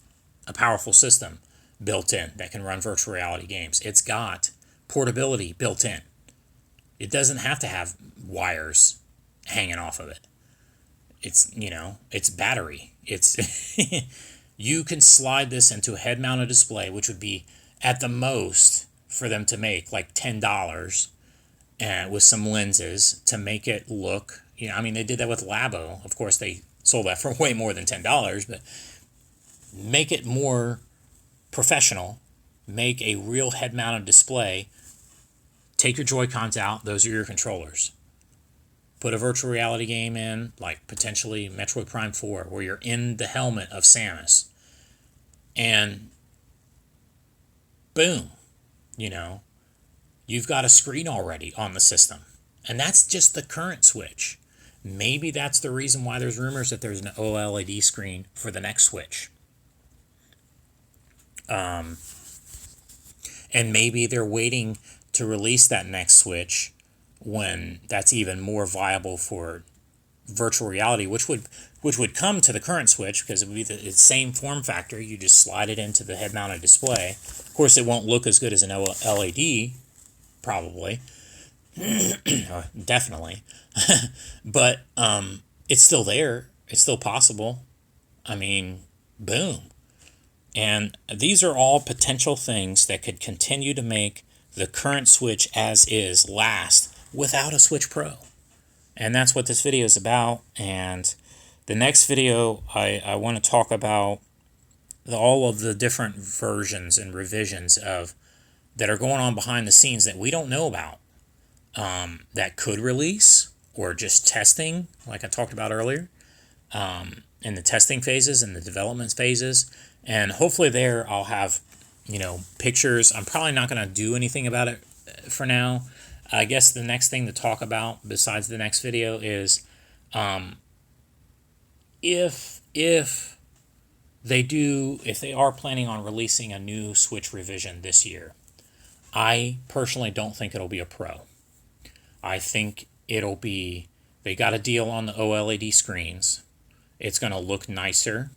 [SPEAKER 1] a powerful system built in that can run virtual reality games. It's got portability built in. It doesn't have to have wires hanging off of it. It's, it's battery. It's you can slide this into a head-mounted display, which would be at the most for them to make like $10, and with some lenses to make it look, they did that with Labo. Of course, they sold that for way more than $10, but make it more professional, make a real head-mounted display, take your Joy-Cons out, those are your controllers. Put a virtual reality game in, like potentially Metroid Prime 4, where you're in the helmet of Samus, and boom, you've got a screen already on the system. And that's just the current Switch. Maybe that's the reason why there's rumors that there's an OLED screen for the next Switch. And maybe they're waiting to release that next Switch when that's even more viable for virtual reality, which would come to the current Switch, because it would be the same form factor. You just slide it into the head-mounted display. Of course, it won't look as good as an OLED, probably, definitely, but it's still there. It's still possible. Boom. And these are all potential things that could continue to make the current Switch as is last without a Switch Pro. And that's what this video is about. And the next video, I want to talk about all of the different versions and revisions that are going on behind the scenes that we don't know about, that could release, or just testing, like I talked about earlier, in the testing phases and the development phases. And hopefully there I'll have, pictures. I'm probably not going to do anything about it for now. I guess the next thing to talk about besides the next video is if they are planning on releasing a new Switch revision this year, I personally don't think it'll be a Pro. I think it'll be, they got a deal on the OLED screens. It's going to look nicer,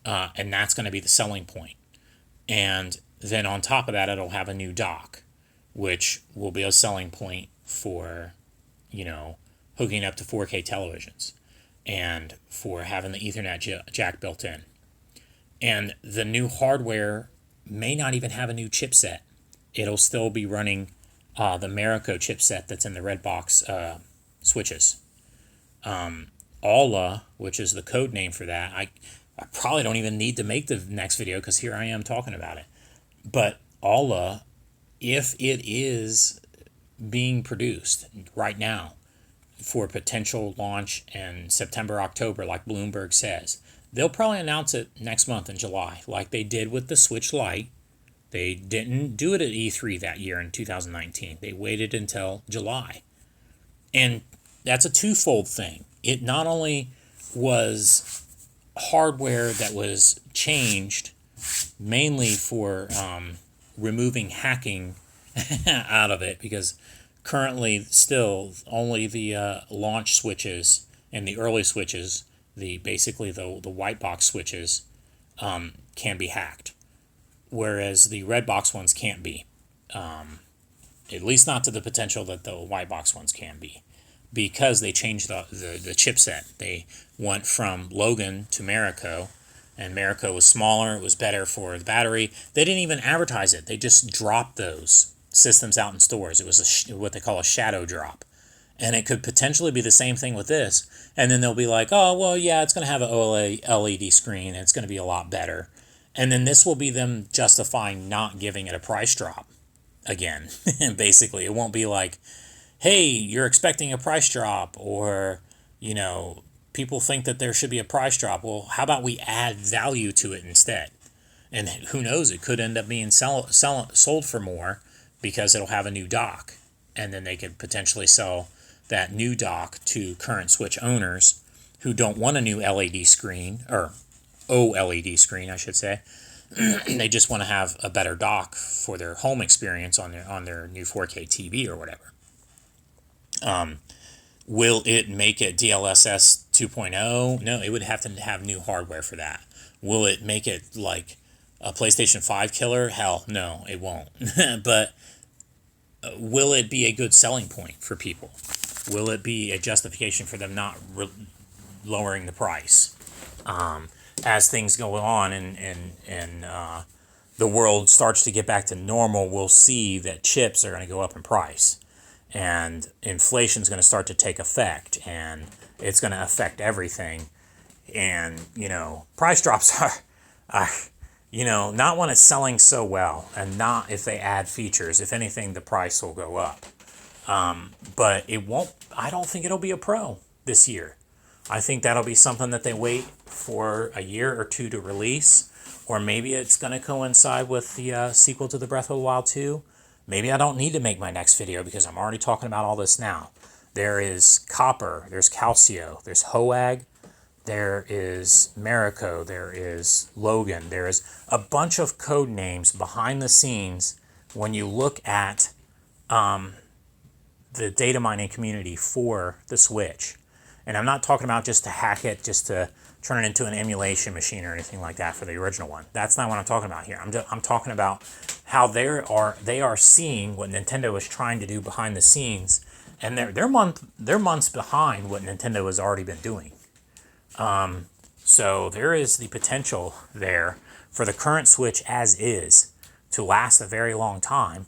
[SPEAKER 1] and that's going to be the selling point. And then on top of that, it'll have a new dock, which will be a selling point for, hooking up to 4K televisions and for having the Ethernet jack built in. And the new hardware may not even have a new chipset. It'll still be running the Marico chipset that's in the Redbox switches. ALA, which is the code name for that, I probably don't even need to make the next video because here I am talking about it. But ALA, if it is being produced right now for potential launch in September, October, like Bloomberg says, they'll probably announce it next month in July, like they did with the Switch Lite. They didn't do it at E3 that year in 2019. They waited until July. And that's a twofold thing. It not only was hardware that was changed mainly for removing hacking out of it, because currently still only the launch switches and the early switches, basically the white box switches, can be hacked, whereas the red box ones can't be, at least not to the potential that the white box ones can be, because they changed the chipset. They went from Logan to Marico, and Marico was smaller. It was better for the battery. They didn't even advertise it. They just dropped those systems out in stores. It was what they call a shadow drop. And it could potentially be the same thing with this. And then they'll be like, oh, well, yeah, it's going to have an OLED screen, and it's going to be a lot better. And then this will be them justifying not giving it a price drop again. Basically, it won't be like, hey, you're expecting a price drop, or, people think that there should be a price drop. Well, how about we add value to it instead? And who knows, it could end up being sold for more because it'll have a new dock. And then they could potentially sell that new dock to current Switch owners who don't want a new LED screen, or OLED screen, I should say. They just want to have a better dock for their home experience on their new 4K TV or whatever. Will it make it DLSS 2.0? No, it would have to have new hardware for that. Will it make it like a PlayStation 5 killer? Hell, no, it won't. But will it be a good selling point for people? Will it be a justification for them not lowering the price? As things go on and the world starts to get back to normal, we'll see that chips are going to go up in price. And inflation is going to start to take effect, and it's going to affect everything. And, price drops are not when it's selling so well, and not if they add features. If anything, the price will go up. But it won't, I don't think it'll be a Pro this year. I think that'll be something that they wait for a year or two to release, or maybe it's going to coincide with the sequel to the Breath of the Wild 2. Maybe I don't need to make my next video because I'm already talking about all this now. There is Copper, there's Calcio, there's Hoag, there is Marico, there is Logan. There is a bunch of code names behind the scenes when you look at the data mining community for the Switch. And I'm not talking about just to hack it, just to turn it into an emulation machine or anything like that for the original one. That's not what I'm talking about here. I'm talking about how they are seeing what Nintendo is trying to do behind the scenes, and they're months behind what Nintendo has already been doing. So there is the potential there for the current Switch as is to last a very long time,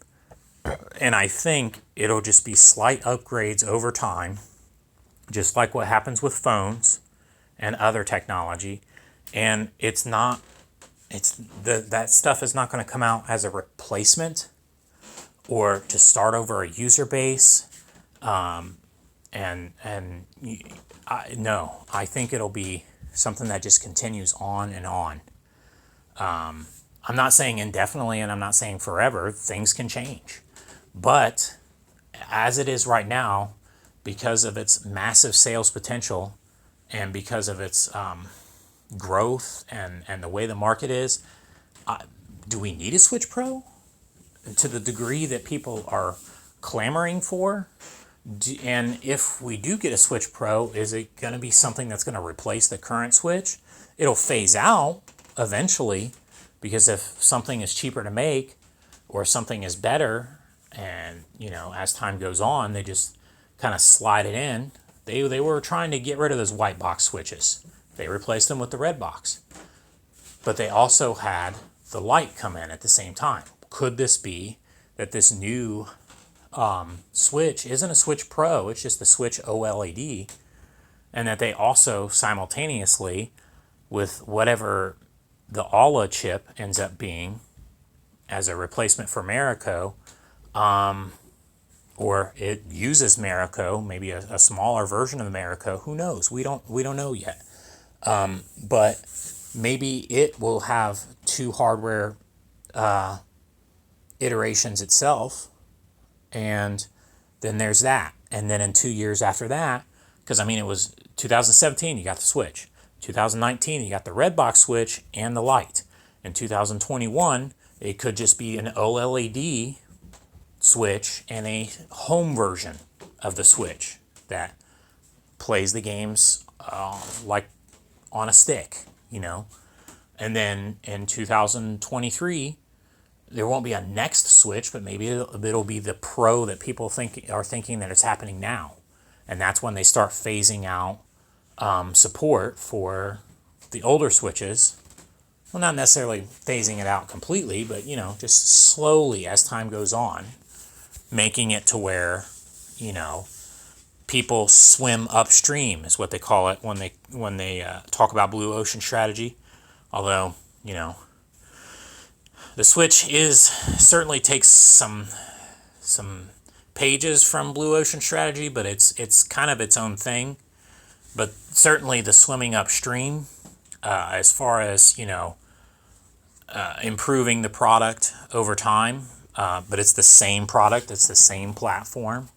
[SPEAKER 1] and I think it'll just be slight upgrades over time, just like what happens with phones and other technology. And that stuff is not going to come out as a replacement or to start over a user base. No, I think it'll be something that just continues on and on. I'm not saying indefinitely, and I'm not saying forever. Things can change. But as it is right now, because of its massive sales potential and because of its growth and the way the market is, do we need a Switch Pro? To the degree that people are clamoring for? And if we do get a Switch Pro, is it going to be something that's going to replace the current Switch? It'll phase out eventually, because if something is cheaper to make or something is better, and as time goes on, they just kind of slide it in. They were trying to get rid of those white box switches. They replaced them with the red box. But they also had the light come in at the same time. Could this be that this new Switch isn't a Switch Pro, it's just the Switch OLED, and that they also simultaneously, with whatever the ALA chip ends up being as a replacement for Marico, or it uses Marico, maybe a smaller version of Marico, who knows? We don't know yet. But maybe it will have two hardware iterations itself, and then there's that. And then in 2 years after that, because it was 2017, you got the Switch. 2019, you got the red box Switch and the light. In 2021, it could just be an OLED Switch and a home version of the Switch that plays the games like on a stick, And then in 2023, there won't be a next Switch, but maybe it'll be the Pro that people are thinking that it's happening now. And that's when they start phasing out support for the older Switches. Well, not necessarily phasing it out completely, but, just slowly as time goes on, making it to where, people swim upstream is what they call it when they talk about blue ocean strategy. Although, the Switch certainly takes some pages from blue ocean strategy, but it's kind of its own thing. But certainly the swimming upstream, as far as improving the product over time. But it's the same product, it's the same platform,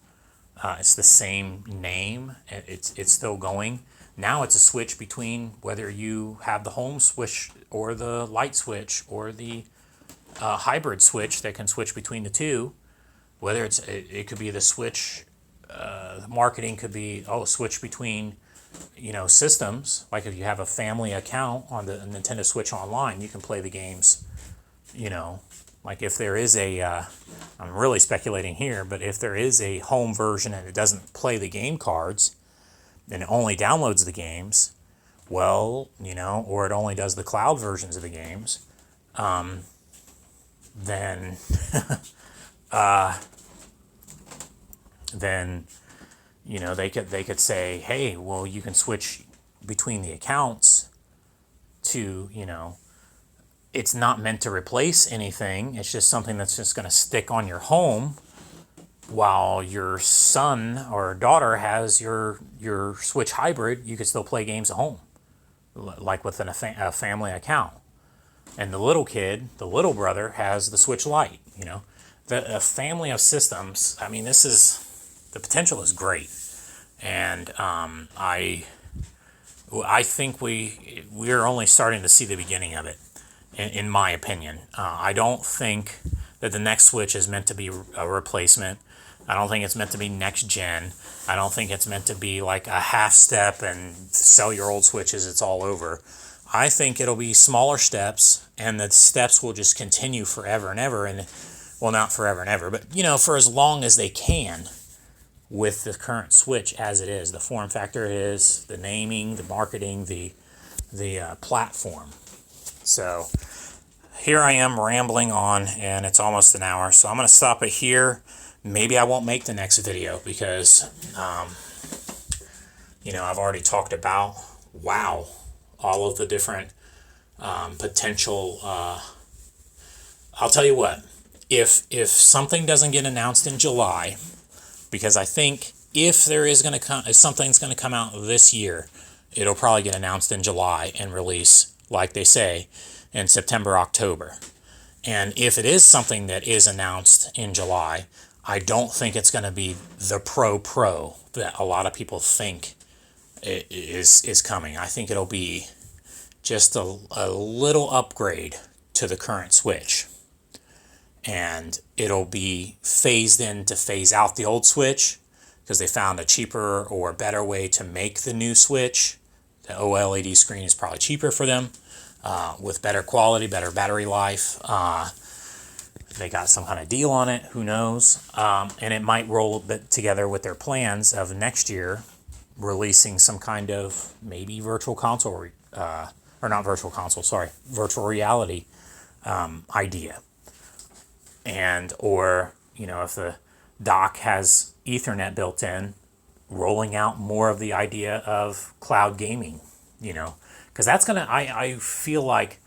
[SPEAKER 1] it's the same name. It's still going. Now it's a switch between whether you have the home switch or the light switch or the hybrid switch that can switch between the two. Whether it could be the switch, marketing could be switch between systems. Like if you have a family account on the Nintendo Switch Online, you can play the games. Like if there is I'm really speculating here, but if there is a home version and it doesn't play the game cards, and it only downloads the games, or it only does the cloud versions of the games, then they could say, hey, well, you can switch between the accounts to, it's not meant to replace anything. It's just something that's just going to stick on your home while your son or daughter has your Switch hybrid. You could still play games at home, like within a family account. And the little kid, the little brother, has the Switch Lite. A family of systems. The potential is great, and I think we're only starting to see the beginning of it, in my opinion. I don't think that the next Switch is meant to be a replacement. I don't think it's meant to be next gen. I don't think it's meant to be like a half step and sell your old Switches, it's all over. I think it'll be smaller steps, and the steps will just continue forever and ever. And, well, not forever and ever, but, for as long as they can with the current Switch as it is. The form factor it is, the naming, the marketing, the platform. So here I am rambling on, and it's almost an hour, so I'm going to stop it here. Maybe I won't make the next video because, I've already talked about, all of the different potential. I'll tell you what, if something doesn't get announced in July, because I think if something's going to come out this year, it'll probably get announced in July and release, like they say, in September, October. And if it is something that is announced in July, I don't think it's going to be the Pro that a lot of people think is coming. I think it'll be just a little upgrade to the current Switch. and it'll be phased in to phase out the old Switch because they found a cheaper or better way to make the new Switch. The OLED screen is probably cheaper for them, with better quality, better battery life. They got some kind of deal on it, who knows? And it might roll a bit together with their plans of next year releasing some kind of maybe virtual console, or not virtual console, sorry, virtual reality idea. And, or, you know, if the dock has Ethernet built in, rolling out more of the idea of cloud gaming, you know, because that's going to, I feel like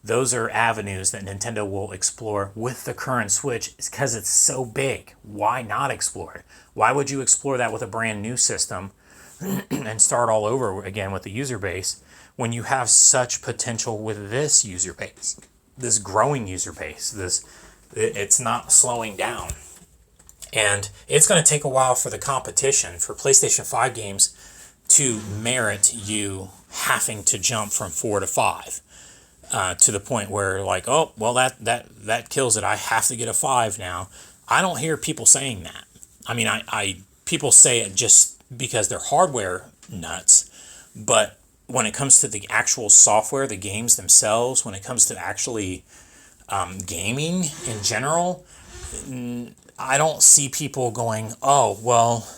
[SPEAKER 1] those are avenues that Nintendo will explore with the current Switch because it's so big. Why not explore it? Why would you explore that with a brand new system and start all over again with the user base when you have such potential with this user base, this growing user base, it's not slowing down. And it's going to take a while for the competition, for PlayStation 5 games to merit you having to jump from 4 to 5. To the point where, like, oh, well, that kills it. I have to get a 5 now. I don't hear people saying that. I mean, people say it just because they're hardware nuts, but when it comes to the actual software, the games themselves, when it comes to actually gaming in general, I don't see people going, oh, well,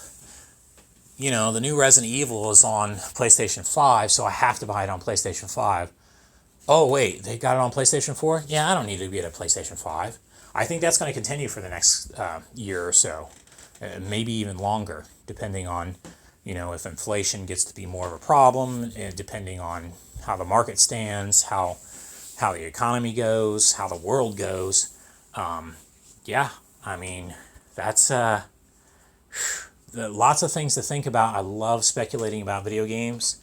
[SPEAKER 1] you know, the new Resident Evil is on PlayStation 5, so I have to buy it on PlayStation 5. Oh, wait, they got it on PlayStation 4? Yeah, I don't need to get a PlayStation 5. I think that's going to continue for the next year or so, maybe even longer, depending on, you know, if inflation gets to be more of a problem, and depending on how the market stands, how the economy goes, how the world goes. Yeah, I mean, that's lots of things to think about. I love speculating about video games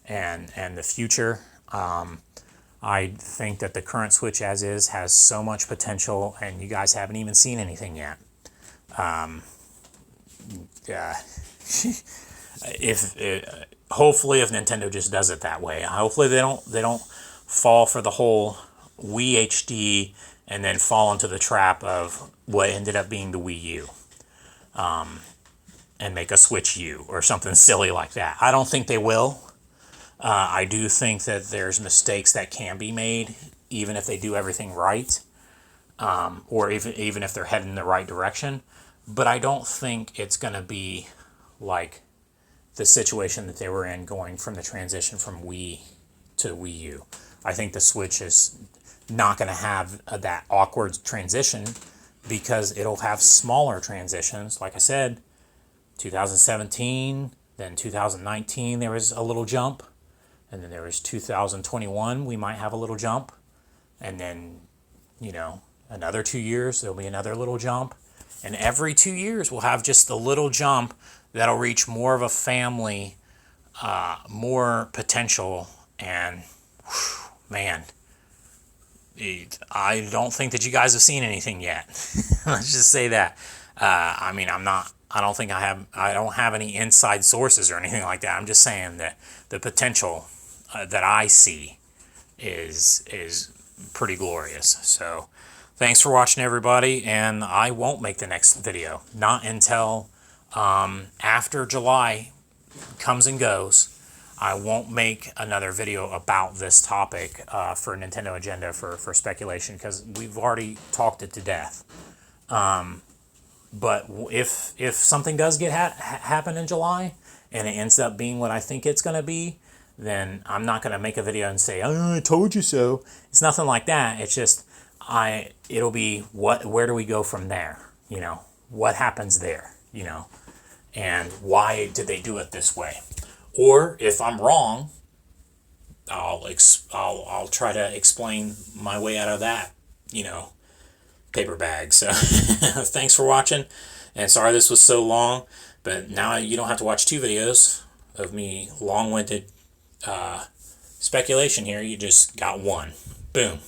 [SPEAKER 1] and the future. I think that the current Switch as is has so much potential, and you guys haven't even seen anything yet. Hopefully, if Nintendo just does it that way, hopefully they don't fall for the whole Wii HD and then fall into the trap of what ended up being the Wii U, and make a Switch U or something silly like that. I don't think they will. I do think that there's mistakes that can be made, even if they do everything right, or even if they're heading in the right direction. But I don't think it's going to be like the situation that they were in going from the transition from Wii to Wii U. I think the Switch is not going to have that awkward transition because it'll have smaller transitions. Like I said, 2017, then 2019, there was a little jump. And then there was 2021, we might have a little jump. And then, you know, another 2 years, there'll be another little jump. And every 2 years, we'll have just a little jump that'll reach more of a family, more potential. And, whew, man, I don't think that you guys have seen anything yet. Let's just say that. I mean, I don't have any inside sources or anything like that. I'm just saying that the potential that I see is pretty glorious. So thanks for watching, everybody, and I won't make the next video, not until after July comes and goes. I won't make another video about this topic for Nintendo Agenda for speculation, because we've already talked it to death. But if something does get happen in July and it ends up being what I think it's going to be, then I'm not going to make a video and say, oh, I told you so. It's nothing like that. It's just it'll be where do we go from there? You know, what happens there? You know, and why did they do it this way? Or if I'm wrong, I'll try to explain my way out of that, you know, paper bag. So thanks for watching, and sorry this was so long, but now you don't have to watch 2 videos of me long-winded speculation here. You just got one. Boom.